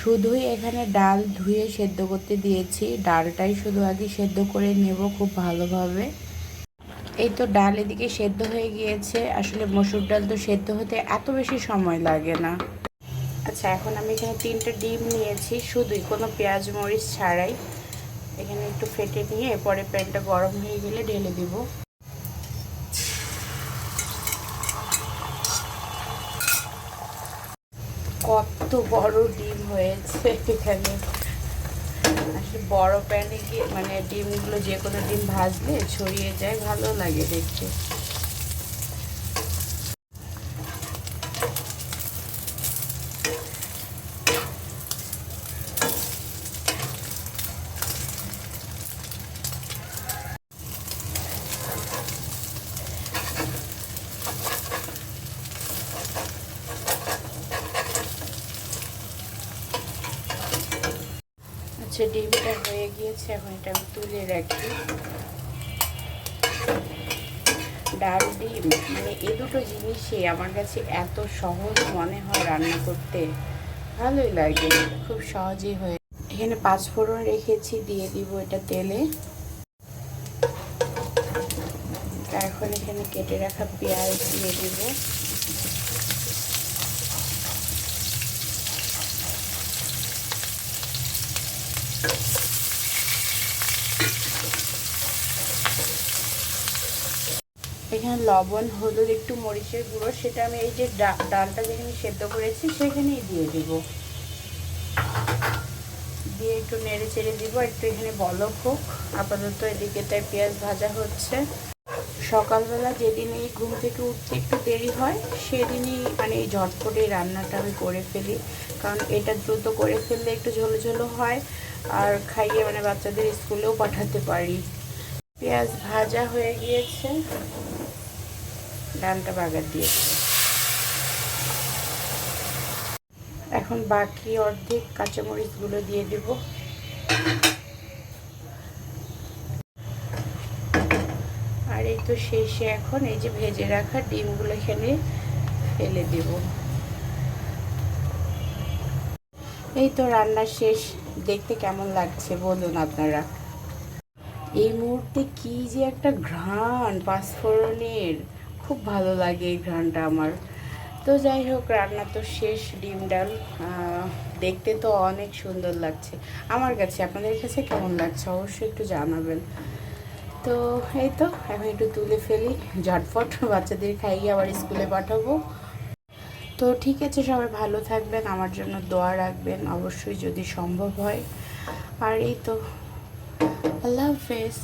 শুধুই এখানে ডাল ধুয়ে সেদ্ধ করতে দিয়েছি, ডালটাই শুধু আগে সেদ্ধ করে নেব খুব ভালোভাবে। এই তো ডাল এদিকে সেদ্ধ হয়ে গিয়েছে। আসলে মসুর ডাল তো সেদ্ধ হতে এত বেশি সময় লাগে না। আচ্ছা, এখন আমি এখানে 3টে ডিম নিয়েছি, শুধুই কোনো পেঁয়াজ মরিচ ছাড়াই। এখানে একটু ফেটে নিয়ে পরে প্যানটা গরম হয়ে গেলে ঢেলে দিব। কত বড় ডিম হয়েছে এখানে। আসলে বড় প্যানে গিয়ে মানে ডিমগুলো যে কোনো ডিম ভাজলে ছড়িয়ে যায়, ভালো লাগে দেখতে। আচ্ছা, ডিমটা হয়ে গিয়েছে, এখন এটা আমি তুলে রাখি। ডাল ডিম মানে এই দুটো জিনিসই আমার কাছে এত সহজ মনে হয় রান্না করতে, ভালোই লাগে, খুব সহজেই হয়ে। এখানে 5 ফোড়ন রেখেছি, দিয়ে দিব এটা তেলে। এখন এখানে কেটে রাখা পেঁয়াজ দিয়ে দিব। এখানে লবণ, হলুদ, একটু মরিচের গুঁড়ো, সেটা আমি এই যে ডালটা যেখানে সেদ্ধ করেছি সেখানেই দিয়ে দিব। দিয়ে একটু নেড়ে চেড়ে দিব, একটু এখানে বলক হোক। আপাতত এদিকে তাই পেঁয়াজ ভাজা হচ্ছে। সকালবেলা যেদিন এই ঘুম থেকে উঠতে একটু দেরি হয় সেদিনই মানে এই ঝটপট এই রান্নাটা আমি করে ফেলি, কারণ এটা দ্রুত করে ফেললে একটু ঝোলো ঝোলো হয়, আর খাইয়ে মানে বাচ্চাদের স্কুলেও পাঠাতে পারি। পেঁয়াজ ভাজা হয়ে গিয়েছে, ডালটা বাগার দিয়েছি। এখন বাকি অর্ধেক কাঁচামরিচগুলো দিয়ে দেব। আর এই তো শেষে এখন এই যে ভেজে রাখা ডিমগুলো এখানে ফেলে দেব। এই তো রান্না শেষ। দেখতে কেমন লাগছে বলুন আপনারা। এই মুহূর্তে কি যে একটা ঘ্রাণ পাঁচফোড়নের, খুব ভালো লাগে এই ঘ্রাণটা আমার। তো যাই হোক, রান্না তো শেষ। ডিম ডাল দেখতে তো অনেক সুন্দর লাগছে আমার কাছে। আপনাদের কাছে কেমন লাগছে অবশ্যই একটু জানাবেন। তো এই তো এখন একটু তুলে ফেলি ঝটফট, বাচ্চাদের খাইয়ে আবার স্কুলে পাঠাবো। তো ঠিক আছে, সবাই ভালো থাকবেন, আমার জন্য দোয়া রাখবেন অবশ্যই যদি সম্ভব হয়। আর এই তো, আল্লাহ হাফেজ।